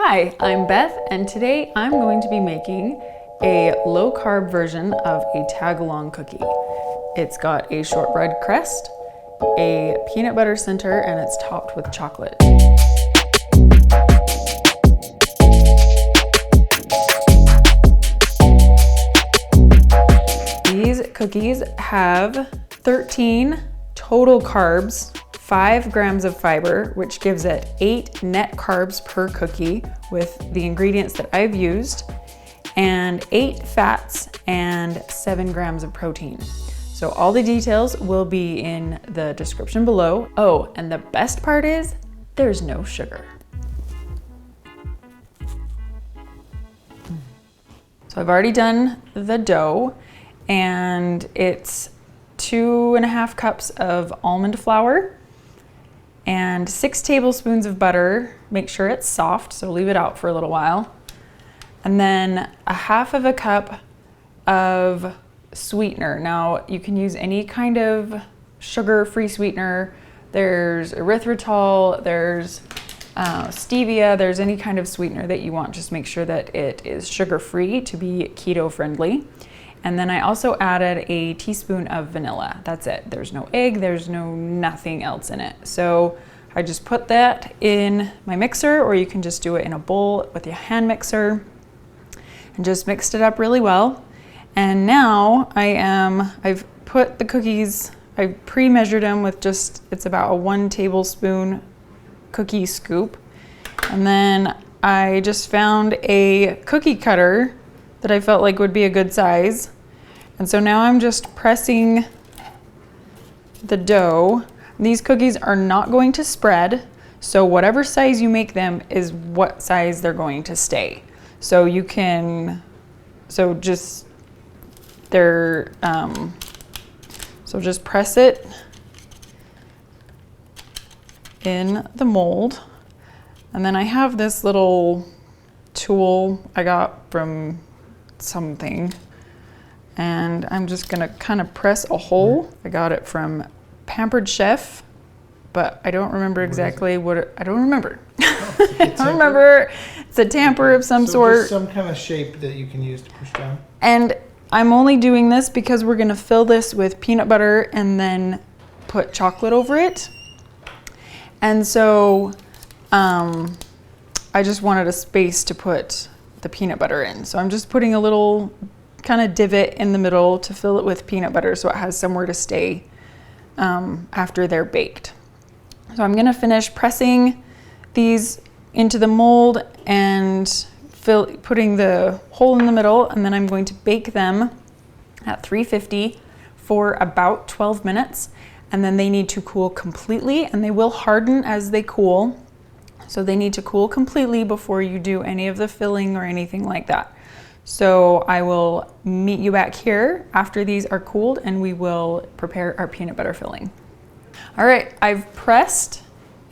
Hi, I'm Beth, and today I'm going to be making a low-carb version of a Tagalong cookie. It's got a shortbread crust, a peanut butter center, and it's topped with chocolate. These cookies have 13 total carbs, 5 grams of fiber, which gives it 8 net carbs per cookie with the ingredients that I've used, and 8 fats and 7 grams of protein. So all the details will be in the description below. Oh, and the best part is there's no sugar. So I've already done the dough, and it's 2.5 cups of almond flour and 6 tablespoons of butter. Make sure it's soft, so leave it out for a little while. And then 1/2 cup of sweetener. Now you can use any kind of sugar-free sweetener. There's erythritol, there's stevia, there's any kind of sweetener that you want. Just make sure that it is sugar-free to be keto friendly. And then I also added a teaspoon of vanilla. That's it. There's no egg, there's nothing else in it. So I just put that in my mixer, or you can just do it in a bowl with your hand mixer, and just mixed it up really well. And now I've put the cookies, I pre-measured them with it's about a 1 tablespoon cookie scoop. And then I just found a cookie cutter that I felt like would be a good size. And so now I'm just pressing the dough. These cookies are not going to spread, so whatever size you make them is what size they're going to stay. So you can, so just press it in the mold. And then I have this little tool I got from something, and I'm just gonna kind of press a hole. I got it from Pampered Chef, but I don't remember exactly I don't remember. I don't remember. It's a tamper of some sort. Just some kind of shape that you can use to push down. And I'm only doing this because we're gonna fill this with peanut butter and then put chocolate over it. And so I just wanted a space to put the peanut butter in. So I'm just putting a little kind of divot in the middle to fill it with peanut butter so it has somewhere to stay after they're baked. So I'm gonna finish pressing these into the mold and putting the hole in the middle, and then I'm going to bake them at 350 for about 12 minutes. And then they need to cool completely, and they will harden as they cool. So they need to cool completely before you do any of the filling or anything like that. So I will meet you back here after these are cooled, and we will prepare our peanut butter filling. All right, I've pressed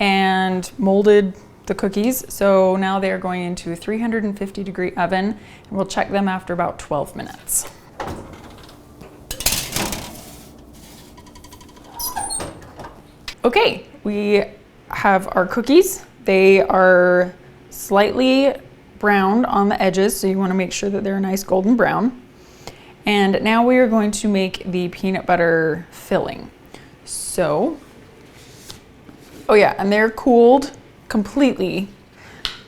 and molded the cookies. So now they are going into a 350-degree oven, and we'll check them after about 12 minutes. Okay, we have our cookies. They are slightly browned on the edges, so you want to make sure that they're a nice golden brown. And now we are going to make the peanut butter filling. So, oh yeah, and they're cooled completely.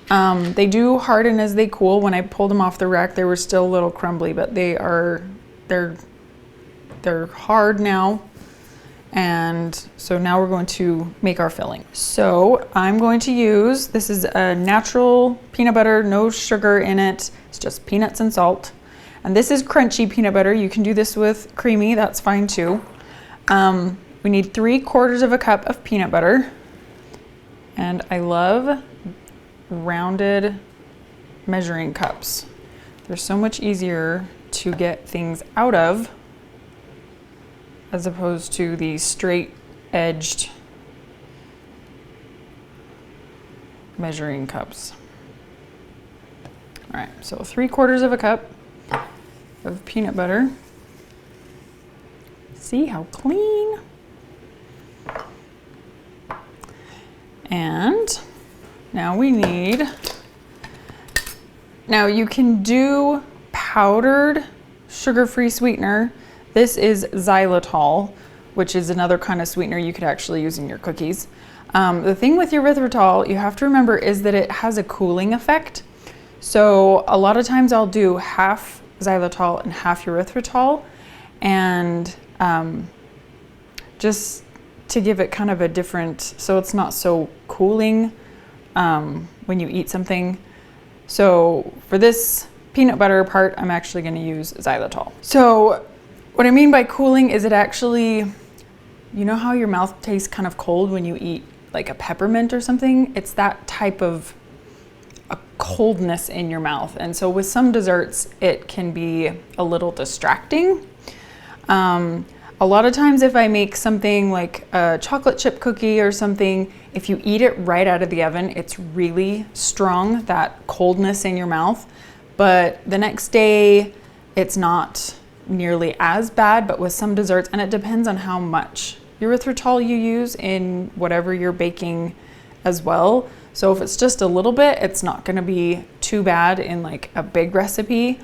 They do harden as they cool. When I pulled them off the rack, they were still a little crumbly, but they're hard now. And so now we're going to make our filling. So I'm going to use, this is a natural peanut butter, no sugar in it. It's just peanuts and salt. And this is crunchy peanut butter. You can do this with creamy, that's fine too. We need 3/4 cup of peanut butter. And I love rounded measuring cups. They're so much easier to get things out of as opposed to the straight edged measuring cups. All right, so 3/4 cup of peanut butter. See how clean? And now we need Now you can do powdered sugar-free sweetener. This is xylitol, which is another kind of sweetener you could actually use in your cookies. The thing with your erythritol, you have to remember, is that it has a cooling effect. So a lot of times I'll do half xylitol and half erythritol, and just to give it kind of a different, so it's not so cooling when you eat something. So for this peanut butter part, I'm actually going to use xylitol. So what I mean by cooling is it actually, you know how your mouth tastes kind of cold when you eat like a peppermint or something? It's that type of a coldness in your mouth. And so with some desserts, it can be a little distracting. A lot of times if I make something like a chocolate chip cookie or something, if you eat it right out of the oven, it's really strong, that coldness in your mouth. But the next day, it's not nearly as bad. But with some desserts, and it depends on how much erythritol you use in whatever you're baking as well. So if it's just a little bit, it's not gonna be too bad in like a big recipe.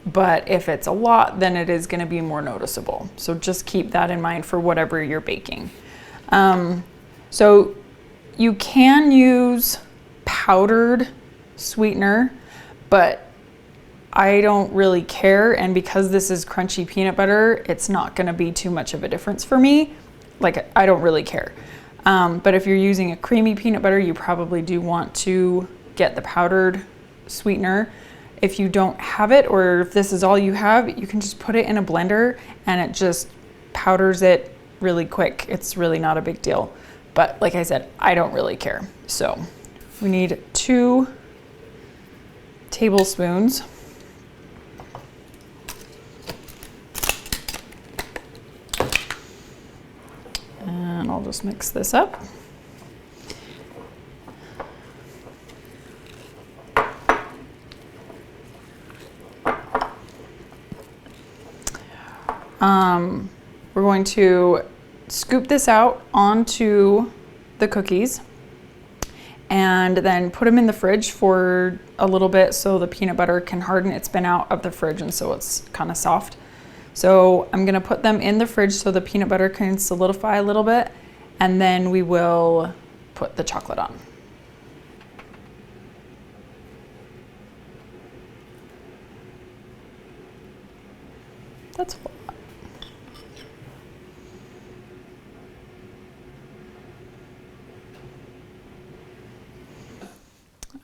But if it's a lot, then it is going to be more noticeable. So just keep that in mind for whatever you're baking. So you can use powdered sweetener, but I don't really care. And because this is crunchy peanut butter, it's not going to be too much of a difference for me. Like, I don't really care. But if you're using a creamy peanut butter, you probably do want to get the powdered sweetener. If you don't have it, or if this is all you have, you can just put it in a blender and it just powders it really quick. It's really not a big deal. But like I said, I don't really care. So we need 2 tablespoons. And I'll just mix this up. We're going to scoop this out onto the cookies and then put them in the fridge for a little bit so the peanut butter can harden. It's been out of the fridge and so it's kind of soft. So I'm gonna put them in the fridge so the peanut butter can solidify a little bit, and then we will put the chocolate on. That's full.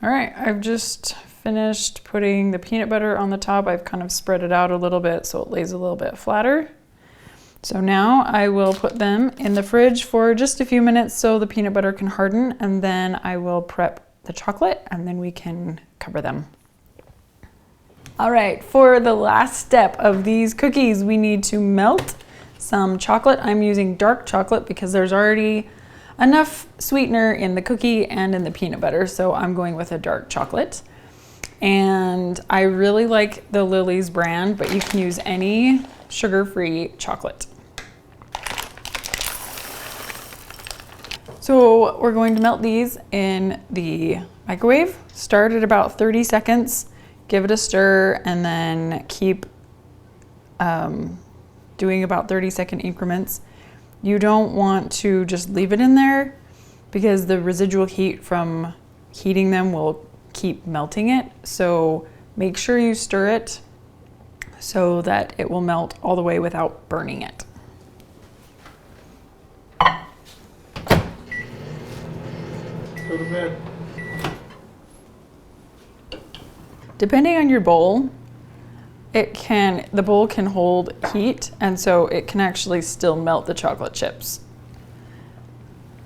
All right, I've just finished putting the peanut butter on the top. I've kind of spread it out a little bit so it lays a little bit flatter. So now I will put them in the fridge for just a few minutes so the peanut butter can harden, and then I will prep the chocolate and then we can cover them. All right, for the last step of these cookies, we need to melt some chocolate. I'm using dark chocolate because there's already enough sweetener in the cookie and in the peanut butter, so I'm going with a dark chocolate. And I really like the Lily's brand, but you can use any sugar-free chocolate. So we're going to melt these in the microwave. Start at about 30 seconds, give it a stir, and then keep doing about 30-second increments. You don't want to just leave it in there because the residual heat from heating them will keep melting it. So make sure you stir it so that it will melt all the way without burning it. Go to bed. Depending on your bowl, the bowl can hold heat, and so it can actually still melt the chocolate chips.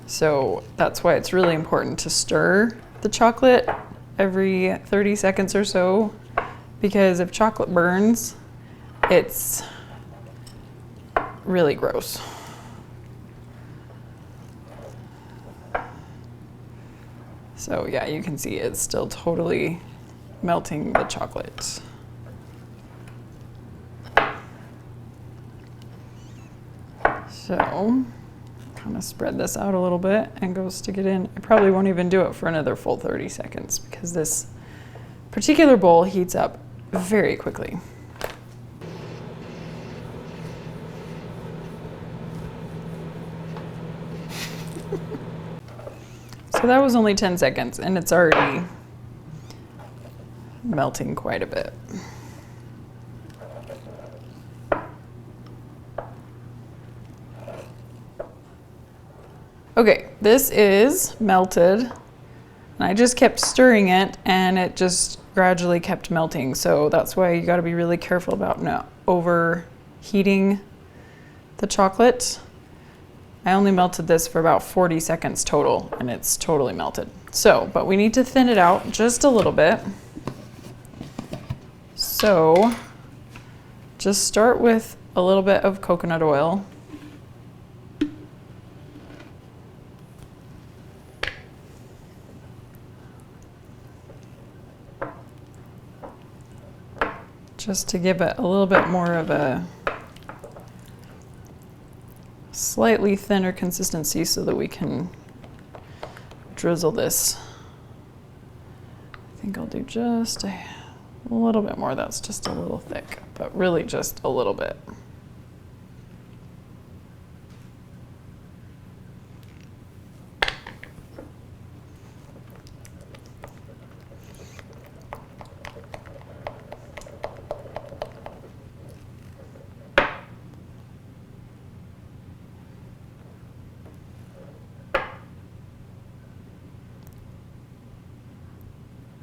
So that's why it's really important to stir the chocolate every 30 seconds or so, because if chocolate burns, it's really gross. So yeah, you can see it's still totally melting the chocolate. So kind of spread this out a little bit and go stick it in. I probably won't even do it for another full 30 seconds because this particular bowl heats up very quickly. So that was only 10 seconds and it's already melting quite a bit. Okay, this is melted and I just kept stirring it and it just gradually kept melting. So that's why you gotta be really careful about not overheating the chocolate. I only melted this for about 40 seconds total and it's totally melted. So, but we need to thin it out just a little bit. So just start with a little bit of coconut oil. Just to give it a little bit more of a slightly thinner consistency so that we can drizzle this. I think I'll do just a little bit more. That's just a little thick, but really just a little bit.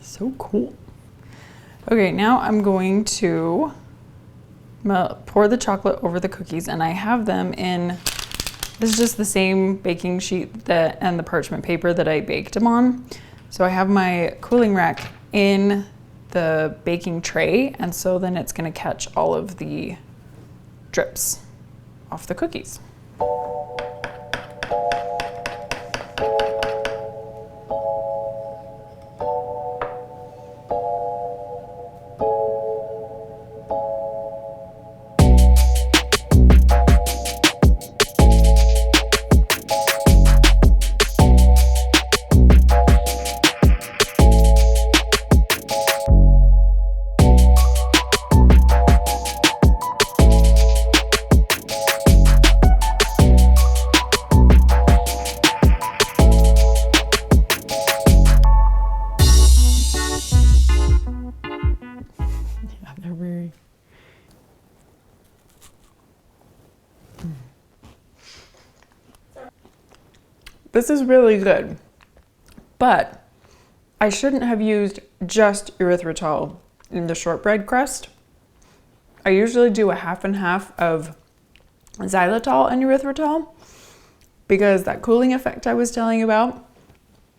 So cool. Okay, now I'm going to pour the chocolate over the cookies and I have them in, this is just the same baking sheet and the parchment paper that I baked them on. So I have my cooling rack in the baking tray and so then it's gonna catch all of the drips off the cookies. This is really good, but I shouldn't have used just erythritol in the shortbread crust. I usually do a half and half of xylitol and erythritol because that cooling effect I was telling you about,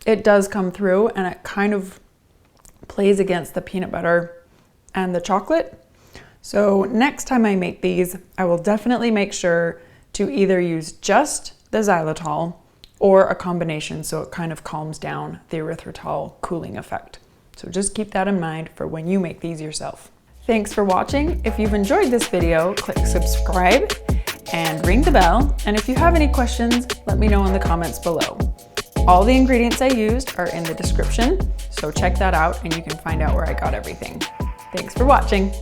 it does come through and it kind of plays against the peanut butter and the chocolate. So next time I make these, I will definitely make sure to either use just the xylitol or a combination so it kind of calms down the erythritol cooling effect. So just keep that in mind for when you make these yourself. Thanks for watching. If you've enjoyed this video, click subscribe and ring the bell. And if you have any questions, let me know in the comments below. All the ingredients I used are in the description, so check that out and you can find out where I got everything. Thanks for watching.